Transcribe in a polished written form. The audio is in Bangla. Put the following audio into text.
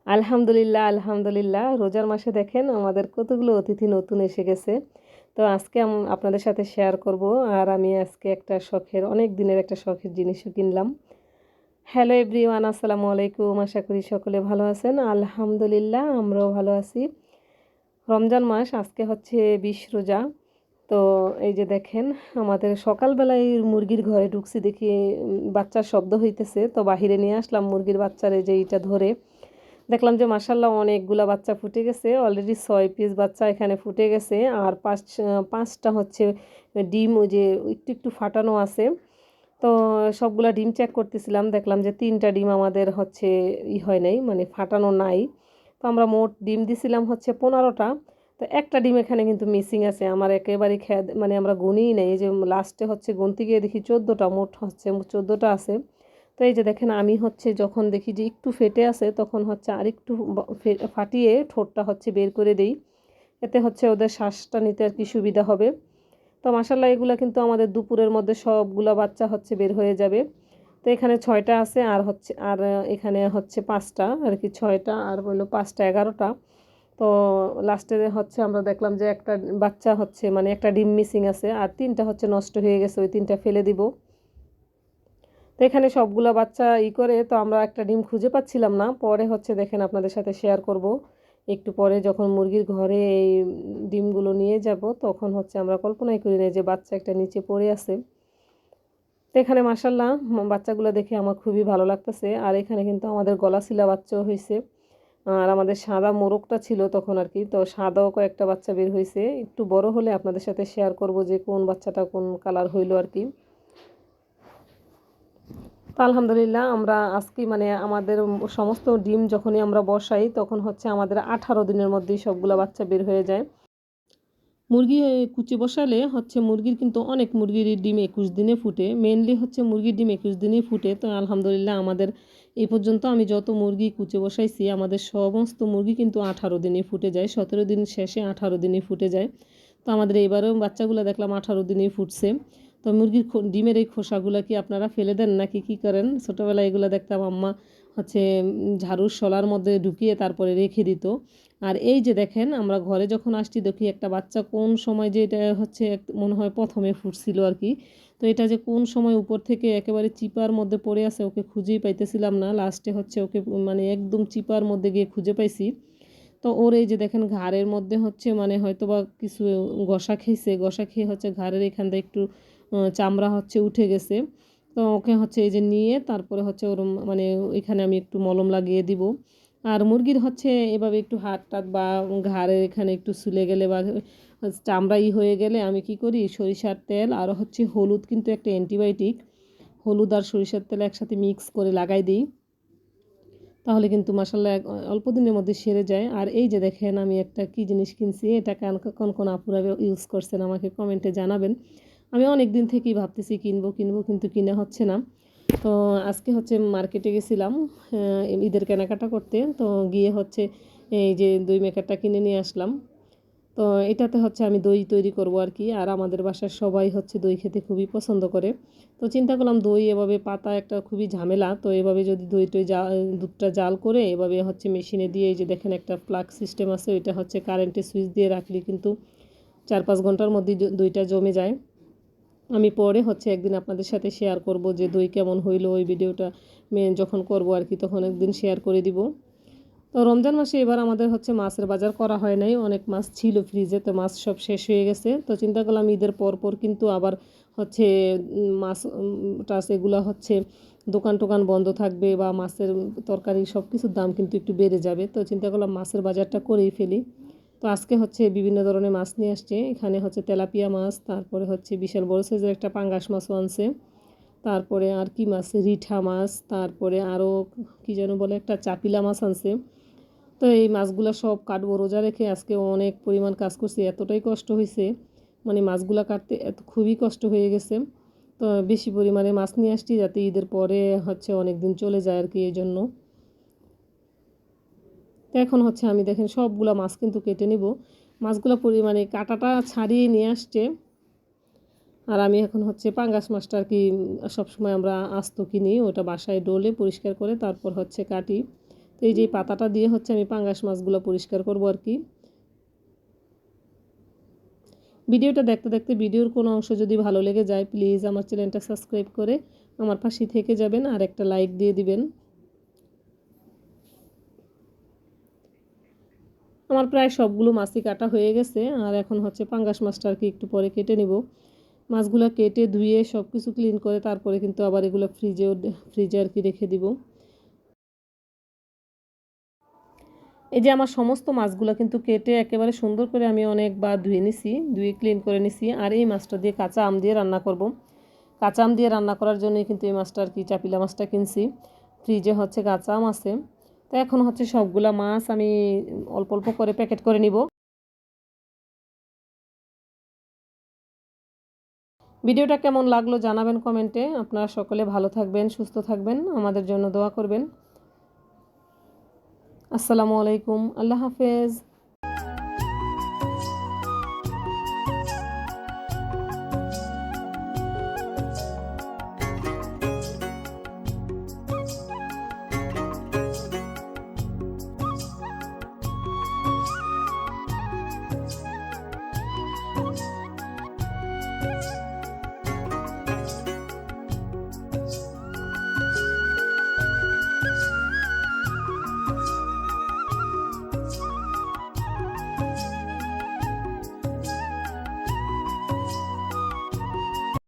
আলহামদুলিল্লাহ, আলহামদুলিল্লাহ। রোজার মাসে দেখেন আমাদের কতগুলো অতিথি নতুন এসে গেছে। তো আজকে আপনাদের সাথে শেয়ার করব। আর আমি আজকে একটা শখের অনেক দিনের একটা শখের জিনিসও কিনলাম। হ্যালো এভরিওয়ান, আসসালামু আলাইকুম। আশা করি সকলে ভালো আছেন। আলহামদুলিল্লাহ, আমরাও ভালো আছি। রমজান মাস আজকে হচ্ছে 20 রোজা। তো এই যে দেখেন, আমাদের সকালবেলায় মুরগির ঘরে ঢুকছি, দেখি বাচ্চার শব্দ হইতেছে। তো বাহিরে নিয়ে আসলাম মুরগির বাচ্চারে, যে এইটা ধরে দেখলাম যে মাশাল্লাহ অনেকগুলা বাচ্চা ফুটে গেছে। অলরেডি 6 পিস বাচ্চা এখানে ফুটে গেছে। আর পাঁচটা হচ্ছে ডিম, ওই যে একটু একটু ফাটানো আছে। তো সবগুলা ডিম চেক করতেছিলাম, দেখলাম যে 3টা ডিম আমাদের হচ্ছে হয় নাই, মানে ফাটানো নাই। তো আমরা মোট ডিম দিছিলাম হচ্ছে 15টা। তো একটা ডিম এখানে কিন্তু মিসিং আছে। আমার একেবারে মানে আমরা গুনিই নাই। এই যে লাস্টে হচ্ছে গুনতে গিয়ে দেখি 14টা, মোট হচ্ছে 14টা আছে। তো এই যে দেখেন, আমি হচ্ছে যখন দেখি যে একটু ফেটে আছে, তখন হচ্ছে আরেকটু ফাটিয়ে ঠোঁটটা হচ্ছে বের করে দেই। এতে হচ্ছে ওদের শ্বাসটা নিতে আর কি সুবিধা হবে। তো মাসাল্লাহ এগুলা কিন্তু আমাদের দুপুরের মধ্যে সবগুলা বাচ্চা হচ্ছে বের হয়ে যাবে। তো এখানে 6টা আছে, আর হচ্ছে এখানে হচ্ছে 5টা আর কি। 6টা আর হলো 5টা, 11টা। তো লাস্টে হচ্ছে আমরা দেখলাম যে একটা বাচ্চা হচ্ছে, মানে একটা ডিম মিসিং আছে, আর 3টা হচ্ছে নষ্ট হয়ে গেছে, ওই 3টা ফেলে দিব। তো এখানে সবগুলা বাচ্চা করে, তো আমরা একটা ডিম খুঁজে পাচ্ছিলাম না। পরে হচ্ছে দেখেন, আপনাদের সাথে শেয়ার করব একটু পরে, যখন মুরগির ঘরে এই ডিমগুলো নিয়ে যাব, তখন হচ্ছে আমরা কল্পনাই করি না যে বাচ্চা একটা নিচে পড়ে আছে। তো এখানে মাসাল্লাহ বাচ্চাগুলো দেখে আমার খুবই ভালো লাগতেছে। আর এখানে কিন্তু আমাদের গলাশিলা বাচ্চাও হয়েছে। আর আমাদের সাদা মোরগটা ছিল তখন আর কি, তো সাদাও কয়েকটা বাচ্চা বের হয়েছে। একটু বড় হলে আপনাদের সাথে শেয়ার করব যে কোন বাচ্চাটা কোন কালার হইলো আর কি। তো আলহামদুলিল্লাহ, আমরা আজকে মানে আমাদের সমস্ত ডিম যখনই আমরা বসাই, তখন হচ্ছে আমাদের 18 দিনের মধ্যেই সবগুলো বাচ্চা বের হয়ে যায়। মুরগি কুচে বসালে হচ্ছে মুরগির কিন্তু অনেক মুরগির ডিম 21 দিনে ফুটে। মেনলি হচ্ছে মুরগির ডিম 21 দিনেই ফুটে। তো আলহামদুলিল্লাহ, আমাদের এই পর্যন্ত আমি যত মুরগি কুচে বসাইছি, আমাদের সমস্ত মুরগি কিন্তু 18 দিনে ফুটে যায়। 17 দিন শেষে 18 দিনে ফুটে যায়। তো আমাদের এইবারেও বাচ্চাগুলো দেখলাম 18 দিনেই ফুটছে। তো মুরগির ডিমের এই খোসাগুলো কি আপনারা ফেলে দেন নাকি কী করেন? ছোটোবেলায় এগুলো দেখতাম আম্মা হচ্ছে ঝাড়ুর শলার মধ্যে ঢুকিয়ে তারপরে রেখে দিত। আর এই যে দেখেন, আমরা ঘরে যখন আসছি, দেখি একটা বাচ্চা কোন সময় যে এটা হচ্ছে মনে হয় প্রথমে ফুটছিল আর কি। তো এটা যে কোন সময় উপর থেকে একেবারে চিপার মধ্যে পড়ে আছে, ওকে খুঁজেই পাইতেছিলাম না। লাস্টে হচ্ছে ওকে মানে একদম চিপার মধ্যে গিয়ে খুঁজে পাইছি। তো ওর এই যে দেখেন, ঘাড়ের মধ্যে হচ্ছে মানে হয়তো বা কিছু ঘষা খেয়েছে, ঘষা খেয়ে হচ্ছে ঘাড়ের এখান থেকে একটু চামড়া হচ্ছে উঠে গেছে। তো ওকে হচ্ছে এই যে নিয়ে তারপরে হচ্ছে ওর মানে এখানে আমি একটু মলম লাগিয়ে দিব। আর মুরগির হচ্ছে এভাবে একটু হাত টাত বা ঘাড়ের এখানে একটু ছুলে গেলে বা চামড়াই হয়ে গেলে আমি কি করি, সরিষার তেল আর হচ্ছে হলুদ, কিন্তু একটা অ্যান্টিবায়োটিক, হলুদ আর সরিষার তেল একসাথে মিক্স করে লাগাই দিই। তাহলে কিন্তু মাসাল্লাহ অল্প দিনের মধ্যে সেরে যায়। আর এই যে দেখেন, আমি একটা কি জিনিস কিনছি, এটা কোন কোন আপুরা ইউজ করছেন আমাকে কমেন্টে জানাবেন। আমি অনেক দিন থেকেই ভাবতেছি কিনবো কিনবো, কিন্তু কিনা হচ্ছে না। তো আজকে হচ্ছে মার্কেটে গেছিলাম ঈদের কেনাকাটা করতে। তো গিয়ে হচ্ছে এই যে দই মেকারটা কিনে নিয়ে আসলাম। তো এটাতে হচ্ছে আমি দই তৈরি করব আর কি। আর আমাদের বাসার সবাই হচ্ছে দই খেতে খুবই পছন্দ করে। তো চিন্তা করলাম দই এভাবে পাতা একটা খুবই ঝামেলা, তো এভাবে যদি দুধটা জাল করে এভাবে হচ্ছে মেশিনে দিয়ে, এই যে দেখেন একটা প্লাগ সিস্টেম আছে, ওইটা হচ্ছে কারেন্টে সুইচ দিয়ে রাখলে কিন্তু 4-5 ঘন্টার মধ্যে দইটা জমে যায়। আমি পরে হচ্ছে একদিন আপনাদের সাথে শেয়ার করব যে দই কেমন হইলো, ওই ভিডিওটা যখন করব আর কি, তখন একদিন শেয়ার করে দিব। তো রমজান মাসে এবার আমাদের হচ্ছে মাছের বাজার করা হয় নাই। অনেক মাছ ছিল ফ্রিজে, তো মাছ সব শেষ হয়ে গেছে। তো চিন্তা করলাম ঈদের পর কিন্তু আবার হচ্ছে মাছ টাছ এগুলো হচ্ছে দোকান টোকান বন্ধ থাকবে, বা মাছের তরকারি সব কিছুর দাম কিন্তু একটু বেড়ে যাবে। তো চিন্তা করলাম মাছের বাজারটা করেই ফেলি। তো আজকে হচ্ছে বিভিন্ন ধরনের মাছ নিয়ে আসছে। এখানে হচ্ছে তেলাপিয়া মাছ, তারপরে হচ্ছে বিশাল বড় সাইজের একটা পাঙ্গাস মাছও আনছে। তারপরে আর কি মাছ, রিঠা মাছ, তারপরে আরও কি যেন বলে, একটা চাপিলা মাছ আনছে। তো এই মাছগুলো সব কাটবো রোজা রেখে। আজকে অনেক পরিমাণ কাজ করছি, এতটাই কষ্ট হয়েছে, মানে মাছগুলো কাটতে খুবই কষ্ট হয়ে গেছে। তো বেশি পরিমাণে মাছ নিয়ে আসছি, যাতে ঈদের পরে হচ্ছে অনেক দিন চলে যায় আর কি, এই জন্য। তো এখন হচ্ছে আমি দেখেন সবগুলা মাছ কিন্তু কেটে নিব। মাছগুলো পরিমাণে কাটাটা ছাড়িয়ে নিয়ে আসছে। আর আমি এখন হচ্ছে পাঙ্গাস মাছটা আর কি, সবসময় আমরা আস্ত কিনি, ওটা বাসায় ডলে পরিষ্কার করে তারপর হচ্ছে কাটি। তো এই যে পাতাটা দিয়ে হচ্ছে আমি পাঙ্গাস মাছগুলো পরিষ্কার করব আর কি। ভিডিওটা দেখতে দেখতে ভিডিওর কোনো অংশ যদি ভালো লেগে যায় প্লিজ আমার চ্যানেলটা সাবস্ক্রাইব করে আমার পাশে থেকে যাবেন আর একটা লাইক দিয়ে দিবেন। আমার প্রায় সবগুলো মাছই কাটা হয়ে গেছে, আর এখন হচ্ছে পাঙ্গাস মাছটা আর কি একটু পরে কেটে নিব। মাছগুলো কেটে ধুয়ে সব কিছু ক্লিন করে তারপরে কিন্তু আবার এগুলো ফ্রিজে আর কি রেখে দিব। এই যে আমার সমস্ত মাছগুলো কিন্তু কেটে একেবারে সুন্দর করে আমি অনেকবার ধুয়ে নিছি, ধুয়ে ক্লিন করে নিছি। আর এই মাছটা দিয়ে কাঁচা আম দিয়ে রান্না করব। কাঁচা আম দিয়ে রান্না করার জন্যই কিন্তু এই মাছটা আর কি চাপিলা মাছটা কিনছি। ফ্রিজে হচ্ছে কাঁচা আম আছে। তো এখন হচ্ছে সবগুলা মাছ আমি অল্প অল্প করে প্যাকেট করে নিব। ভিডিওটা কেমন লাগলো জানাবেন কমেন্টে। আপনারা সকলে ভালো থাকবেন, সুস্থ থাকবেন, আমাদের জন্য দোয়া করবেন। আসসালামু আলাইকুম, আল্লাহ হাফেজ।